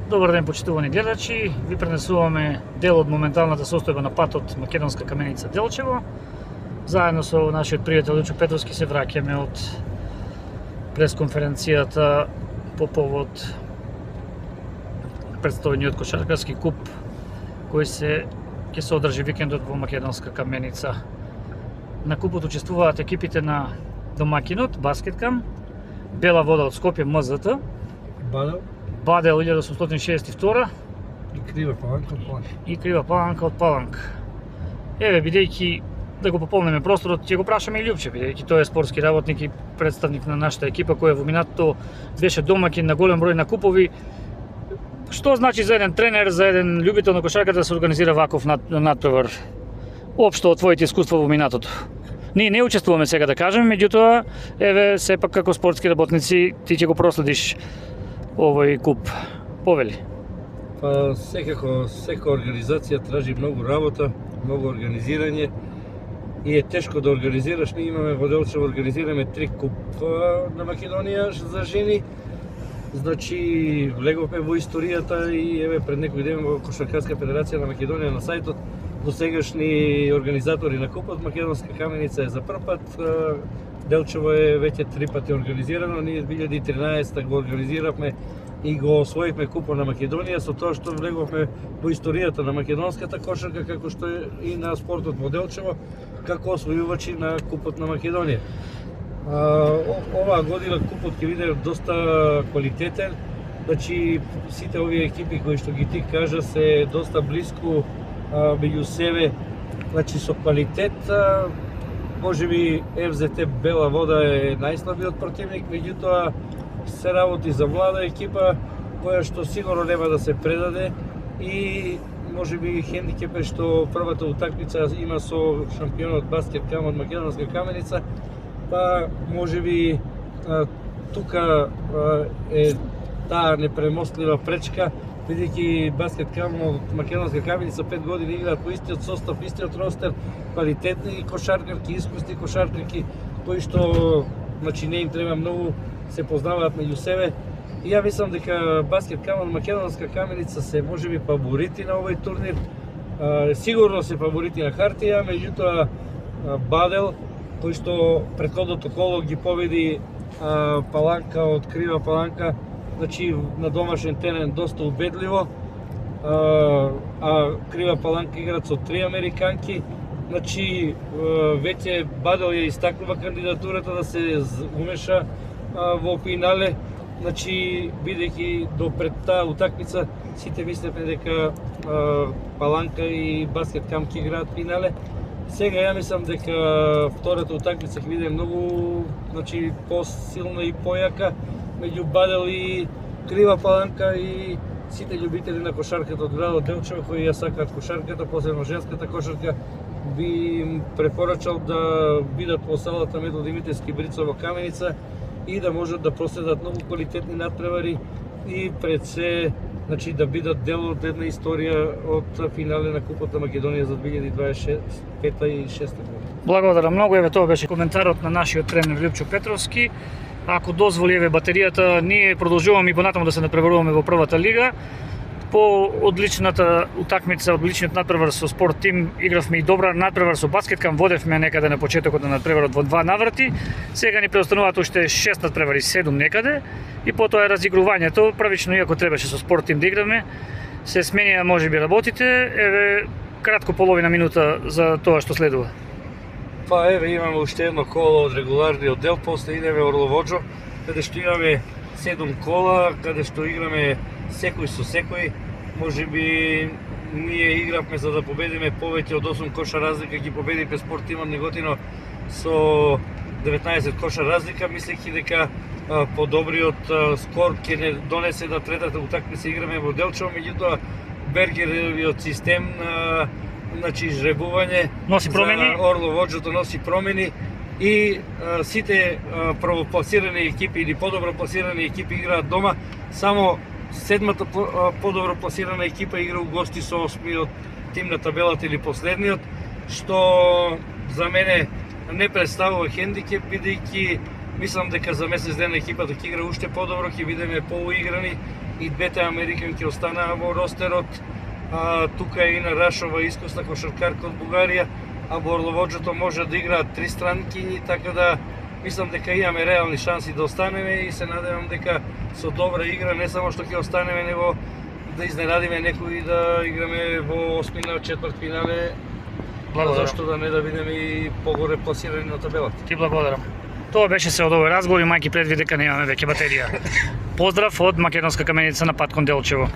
Добар ден, почитувани гледачи. Ви пренесуваме дел од моменталната состојба на патот Македонска Каменица Делчево. Заедно со нашиот пријател Лучо Петровски се враќаме од пресконференцијата по повод претстојниот кошаркарски куп кој ќе се одржи викендот во Македонска Каменица. На купот учествуваат екипите на домакинот Баскеткам, Бела вода од Скопје МЗТ, Бадел 1862 и Крива Паланка од Паланка. И Крива Паланка од Паланка. Еве, бидејќи да го пополниме просторот, ќе го прашаме и Љупче, бидејќи тој е спортски работник и представник на нашата екипа која во минатото беше домакин на голем број на купови. Што значи за еден тренер, за еден љубител на кошарката да се организира ваков натпревар? Општо од твоите искуства во минатото. Ние не учествуваме сега да кажеме, меѓутоа, еве, сепак како спортски работници ти ќе го проследиш овој куп. Повели. Па секако, сека организација тражи многу работа, многу организирање и е тешко да организираш. Ние имаме во Делчево, организираме 3 куп на Македонија за жени. Значи, влеговме во историјата и еве пред некој ден во Кошаркарска федерација на Македонија на сајтот досегашни организатори на купот Македонска Каменица е за прв пат. Делчево е веќе 3 пати организирано. Ние 2013 го организиравме и го освоивме купот на Македонија со тоа што влеговме во историјата на македонската кошарка, како што е и на спортот во Делчево, како освојувачи на купот на Македонија. Оваа година купот ќе биде доста квалитетен. Значи, сите овие екипи кои што ги ти кажа се доста блиску меѓу себе, значи со квалитет. Можеби ФЗТ Бела вода е најслабиот противник, меѓутоа се работи за млада екипа која што сигурно нема да се предаде и можеби хендикеп е што првата утакмица има со шампионот Баскеткам од Македонска Каменица, па можеби тука е таа непремостлива пречка, бидејќи Баскеткам од Македонска Каменица 5 години играат по истиот состав, истиот ростер, квалитетни кошаркарки, искусни кошаркарки, кои што значи не им треба многу, се познаваат меѓу себе. И ја мислам дека Баскеткам од Македонска Каменица се можеби фаворити на овој турнир. Сигурно се фаворити на хартија, меѓутоа Бадел, кој што претходното коло ги победи Паланка од Крива Паланка, значи на домашен терен доста убедливо. Крива Паланка играат со 3 американки. Значи веќе Бадел ја истакнува кандидатурата да се умеша во финале. Значи бидејќи до пред таа утакмица сите мислевме дека Паланка и Баскеткам ќе играат финале. Сега ја мислам дека втората утакмица ќе биде многу, значи посилна и појака меѓу Бадел и Крива Паланка и сите љубители на кошарката од градот Делчево кои ја сакаат кошарката, посебно женската кошарка, би им препорачал да бидат во салата Методи Димитревски Брицо во Каменица и да можат да проследат многу квалитетни натпревари и пред се, значи да бидат дел од една историја од финале на Купот на Македонија за 2025 и 2026 година. Благодарам многу, еве тоа беше коментарот на нашиот тренер Љупчо Петровски. Ако дозволи еве батеријата, ние продолжуваме и понатаму да се напреваруваме во првата лига. По одличната утакмица, одличниот натпревар со Спорт Тим, игравме и добра натпревар со Баскеткам, водевме некаде на почетокот на натпреварот во 2 наврати. Сега ни преостануваат уште 6 натпревари, 7 некаде, и потоа е разигрувањето. Правично, иако требаше со Спорт Тим да играме, се сменија можеби работите. Еве, кратко половина минута за тоа што следува. Па еве имаме уште едно коло од регуларниот дел, после идеме Орловоджо, каде што имаме 7 кола, каде што играме секој со секој. Можеби ние игравме за да победиме повеќе од 8 коша разлика, ги победивме Спорт Тимот Неготино со 19 коша разлика, мислејќи дека подобриот скор ќе не донесе да третата утакмица играме во Делчево, меѓутоа Бергеровиот систем значи жребување носи промени. За Орловоджото носи промени и сите правопласирани екипи или подобро пласирани екипи играат дома. Само седмата подобро пласирана екипа игра у гости со 8-миот тим на табелата или последниот, што за мене не представува хендикеп, бидејќи мислам дека за месец ден екипата ќе игра уште подобро, ќе бидеме поуиграни и двете американки останаа во ростерот. Тука е Ина Рашова, искусна кошаркарка од Бугарија, а во орловоджото може да играат три странкињи, така да мислам дека имаме реални шанси да останеме и се надевам дека со добра игра не само што ќе останеме, него да изненадиме некој и да играме во осмина, четвртфинале, зашто да не да бидеме и погоре пласирани на табелата. Ти благодарам. Тоа беше се од овој разговор и мајки предвид дека немаме веќе батерија. Поздрав од македонска каменица на пат кон Делчево.